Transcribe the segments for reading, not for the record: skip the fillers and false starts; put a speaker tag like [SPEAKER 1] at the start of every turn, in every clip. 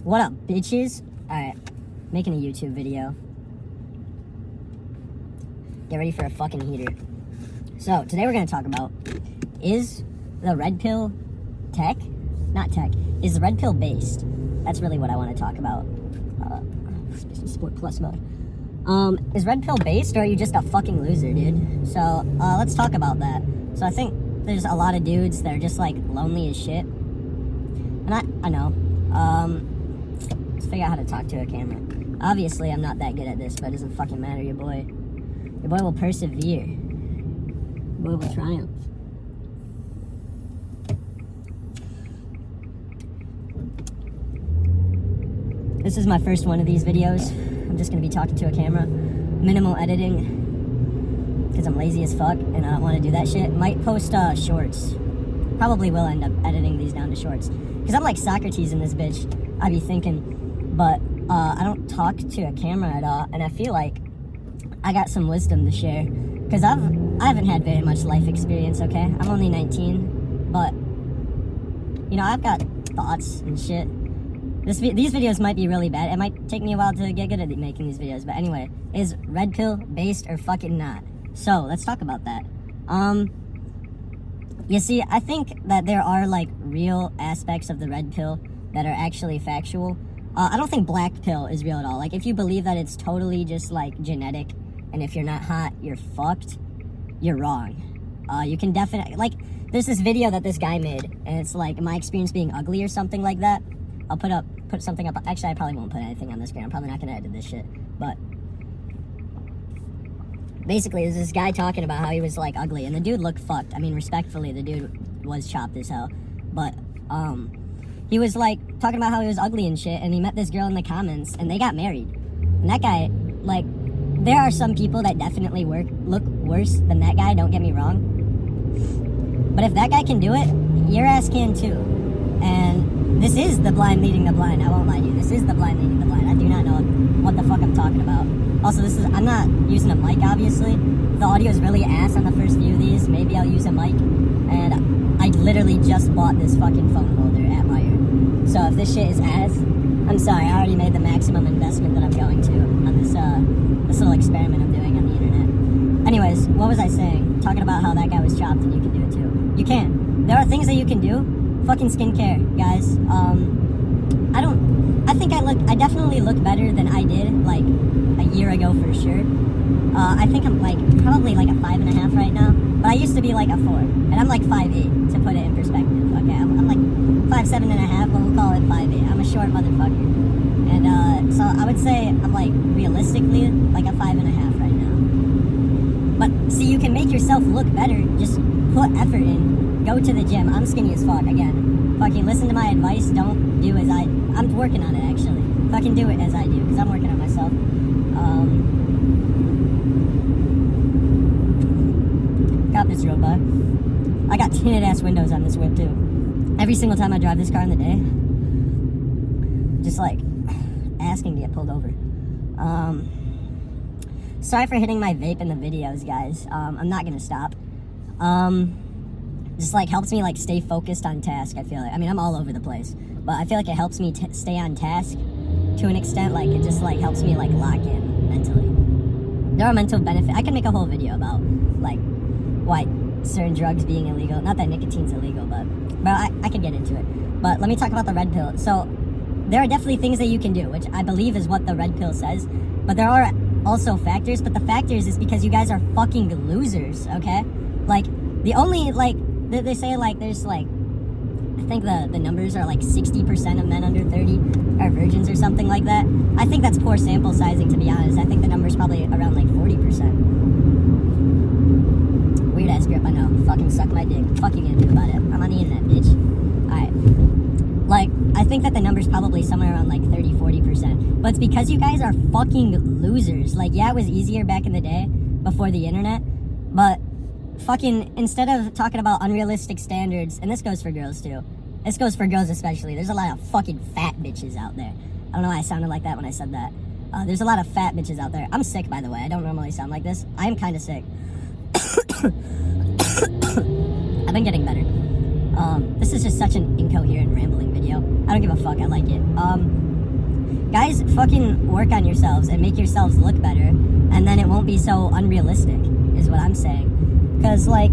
[SPEAKER 1] What up, bitches? Alright, making a YouTube video. Get ready for a fucking heater. So, today we're gonna talk about, is the red pill tech? Not tech. Is the red pill based? That's really what I want to talk about. Sport plus mode. Is red pill based, or are you just a fucking loser, dude? So, let's talk about that. So, I think there's a lot of dudes that are just, like, lonely as shit. And I know. Let's figure out how to talk to a camera. Obviously, I'm not that good at this, but it doesn't fucking matter. Your boy will persevere. Your boy will triumph. This is my first one of these videos. I'm just gonna be talking to a camera. Minimal editing, because I'm lazy as fuck and I don't want to do that shit. Might post shorts. Probably will end up editing these down to shorts. Because I'm like Socrates in this bitch. I be thinking, but I don't talk to a camera at all, and I feel like I got some wisdom to share. Because I haven't had very much life experience, okay? I'm only 19, but, you know, I've got thoughts and shit. These videos might be really bad. It might take me a while to get good at making these videos, but anyway, is red pill based or fucking not? So, let's talk about that. You see, I think that there are, like, real aspects of the red pill that are actually factual. I don't think black pill is real at all. Like, if you believe that it's totally just, like, genetic, and if you're not hot, you're fucked, you're wrong. You can definitely, like, there's this video that this guy made, and it's, like, my experience being ugly or something like that. I'll put something up. Actually, I probably won't put anything on the screen. I'm probably not gonna edit this shit, but basically, there's this guy talking about how he was, like, ugly, and the dude looked fucked. I mean, respectfully, the dude was chopped as hell, but, he was, like, talking about how he was ugly and shit, and he met this girl in the comments, and they got married. And that guy, like, there are some people that definitely look worse than that guy, don't get me wrong. But if that guy can do it, your ass can too. And this is the blind leading the blind, I won't lie to you. This is the blind leading the blind. I do not know what the fuck I'm talking about. Also, I'm not using a mic, obviously. The audio is really ass on the first few of these. Maybe I'll use a mic. And I literally just bought this fucking phone holder at Meyer. So if this shit is ass, I'm sorry. I already made the maximum investment that I'm going to on this little experiment I'm doing on the internet. Anyways, what was I saying? Talking about how that guy was chopped and you can do it too. You can. There are things that you can do. Fucking skincare, guys. I definitely look better than I did, like, a year ago for sure. I think I'm, like, probably, like, a 5.5 right now, but I used to be, like, a 4, and I'm, like, 5'8", to put it in perspective, okay? I'm like, 5'7.5", but we'll call it 5'8". I'm a short motherfucker, and, so I would say I'm, like, realistically, like, a 5.5 right now. But, see, you can make yourself look better, just put effort in, go to the gym. I'm skinny as fuck, again. Fucking listen to my advice, don't do as I'm working on it, actually. Fucking do it as I do, because I'm working on myself. Got this robot. I got tinted ass windows on this whip too. Every single time I drive this car in the day, just like asking to get pulled over. Sorry for hitting my vape in the videos, guys. I'm not gonna stop. Just like helps me like stay focused on task. I feel like, I mean, I'm all over the place, but I feel like it helps me stay on task to an extent. Like it just like helps me like lock in mentally. There are mental benefits. I can make a whole video about like why certain drugs being illegal. Not that nicotine's illegal, but I could get into it. But let me talk about the red pill. So there are definitely things that you can do, which I believe is what the red pill says. But there are also factors. But the factors is because you guys are fucking losers. Okay, like the only like. They say, like, there's, like, I think the numbers are, like, 60% of men under 30 are virgins or something like that. I think that's poor sample sizing, to be honest. I think the number's probably around, like, 40%. Weird-ass grip, I know. Fucking suck my dick. Fuck you gonna do about it? I'm on the internet, bitch. Alright. Like, I think that the number's probably somewhere around, like, 30-40%. But it's because you guys are fucking losers. Like, yeah, it was easier back in the day, before the internet, but fucking, instead of talking about unrealistic standards, and this goes for girls too, this goes for girls especially, there's a lot of fucking fat bitches out there. I don't know why I sounded like that when I said that. There's a lot of fat bitches out there. I'm sick, by the way. I don't normally sound like this. I'm kind of sick. I've been getting better. This is just such an incoherent, rambling video. I don't give a fuck. I like it. Guys, fucking work on yourselves and make yourselves look better, and then it won't be so unrealistic, is what I'm saying. Because, like,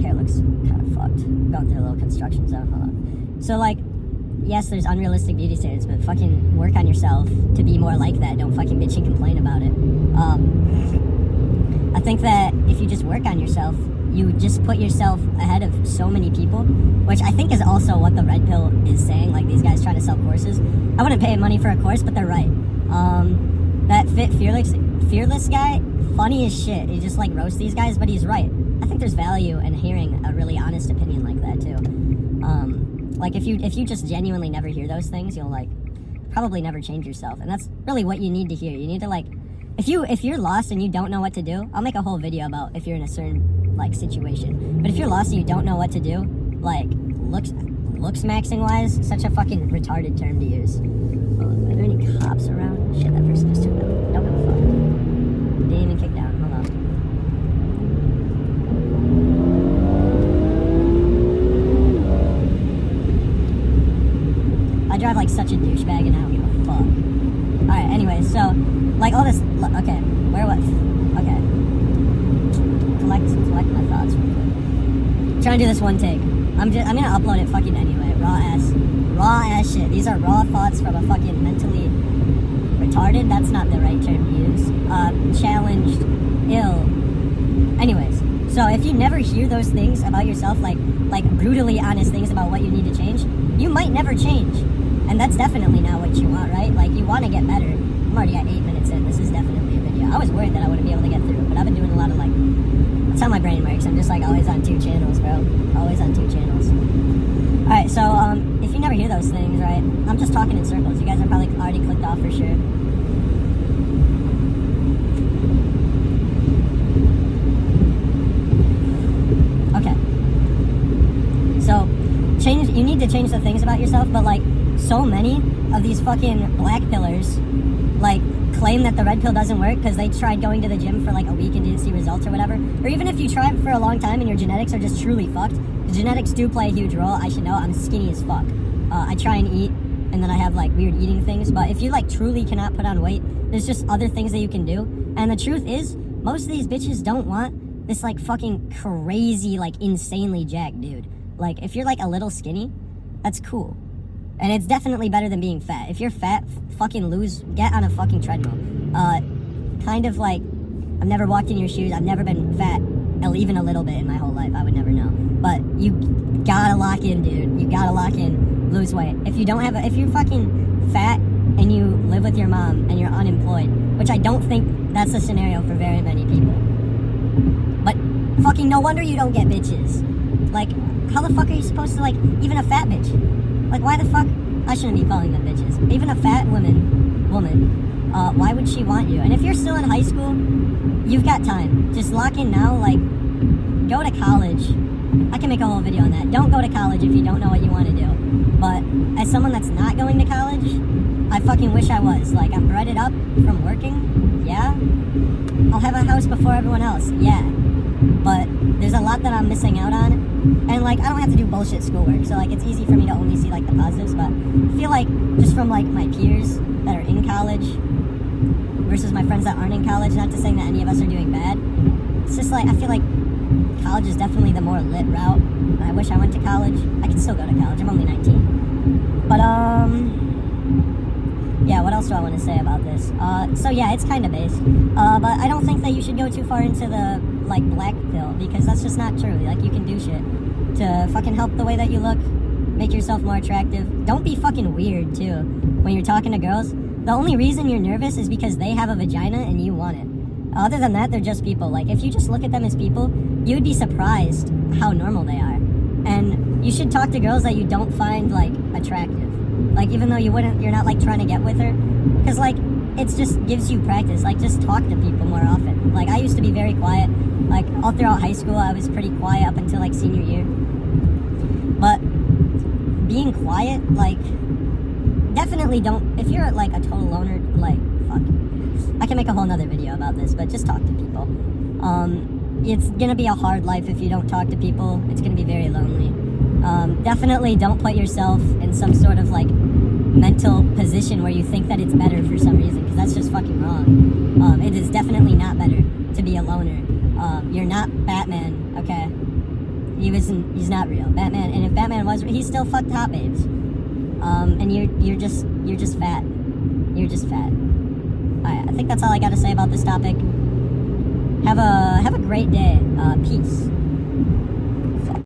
[SPEAKER 1] hair looks kind of fucked. Going through a little construction zone, hold on. So, like, yes, there's unrealistic beauty standards, but fucking work on yourself to be more like that. Don't fucking bitch and complain about it. I think that if you just work on yourself, you just put yourself ahead of so many people, which I think is also what the red pill is saying. Like, these guys trying to sell courses. I wouldn't pay money for a course, but they're right. That fearless guy, funny as shit. He just, like, roasts these guys, but he's right. I think there's value in hearing a really honest opinion like that, too. Like, if you just genuinely never hear those things, you'll, like, probably never change yourself. And that's really what you need to hear. You need to, like, if you're lost and you don't know what to do, I'll make a whole video about if you're in a certain, like, situation. But if you're lost and you don't know what to do, like, looks maxing wise, such a fucking retarded term to use. Are there any cops around? Shit, that person just took them. Don't give a fuck. Didn't even kick down. Hold on. I drive like such a douchebag and I don't give a fuck. Alright, anyway, so, like, all this, okay, where was, okay. Collect my thoughts real quick. Trying to do this one take. I'm gonna upload it fucking anyway. Raw ass shit. These are raw thoughts from a fucking mentally retarded, that's not the right term to use, challenged, ill. Anyways, so if you never hear those things about yourself, like brutally honest things about what you need to change, you might never change. And that's definitely not what you want, right? Like, you want to get better. I'm already at 8 minutes in. This is definitely a video. I was worried that I wouldn't be able to get through, but I've been doing a lot of, like, that's how my brain works. I'm just, like, always on 2 channels, bro. Always on 2 channels. Alright, so, if you never hear those things, right, I'm just talking in circles. You guys are probably already clicked off for sure. Okay. So, you need to change the things about yourself, but, like, so many of these fucking black pillars, like, claim that the red pill doesn't work because they tried going to the gym for like a week and didn't see results or whatever. Or even if you tried for a long time and your genetics are just truly fucked, the genetics do play a huge role. I should know. I'm skinny as fuck. I try and eat, and then I have like weird eating things. But if you like truly cannot put on weight, there's just other things that you can do. And the truth is, most of these bitches don't want this like fucking crazy, like insanely jacked dude. Like, if you're like a little skinny, that's cool. And it's definitely better than being fat. If you're fat, fucking get on a fucking treadmill. Kind of like, I've never walked in your shoes. I've never been fat, even a little bit in my whole life. I would never know. But you gotta lock in, dude. You gotta lock in, lose weight. If you're fucking fat and you live with your mom and you're unemployed, which I don't think that's the scenario for very many people. But fucking no wonder you don't get bitches. Like, how the fuck are you supposed to, like, even a fat bitch? Like, why the fuck? I shouldn't be calling them bitches. Even a fat woman, why would she want you? And if you're still in high school, you've got time. Just lock in now, like, go to college. I can make a whole video on that. Don't go to college if you don't know what you want to do. But as someone that's not going to college, I fucking wish I was. Like, I'm breaded up from working, yeah. I'll have a house before everyone else, yeah. But there's a lot that I'm missing out on. And, like, I don't have to do bullshit schoolwork, so, like, it's easy for me to only see, like, the positives, but I feel like just from, like, my peers that are in college versus my friends that aren't in college, not to say that any of us are doing bad, it's just, like, I feel like college is definitely the more lit route, and I wish I went to college. I can still go to college, I'm only 19. But, yeah, what else do I want to say about this? So, yeah, it's kind of based, but I don't think that you should go too far into the, like, black pill, because that's just not true. Like, you can do shit to fucking help the way that you look, make yourself more attractive. Don't be fucking weird, too, when you're talking to girls. The only reason you're nervous is because they have a vagina and you want it. Other than that, they're just people. Like, if you just look at them as people, you would be surprised how normal they are. And you should talk to girls that you don't find, like, attractive. Like, even though you're not, like, trying to get with her. Because, like, it just gives you practice. Like, just talk to people more often. Like, I used to be very quiet. Like, all throughout high school, I was pretty quiet up until, like, senior year. But being quiet, like, definitely don't, if you're, like, a total loner, like, fuck. I can make a whole nother video about this, but just talk to people. It's gonna be a hard life if you don't talk to people. It's gonna be very lonely. Definitely don't put yourself in some sort of, like, mental position where you think that it's better for some reason, because that's just fucking wrong. It is definitely not better to be a loner. You're not Batman, okay? He's not real. Batman, and if Batman was, he still fucked hot babes. And you're just fat. You're just fat. Alright, I think that's all I gotta say about this topic. Have a great day. Peace.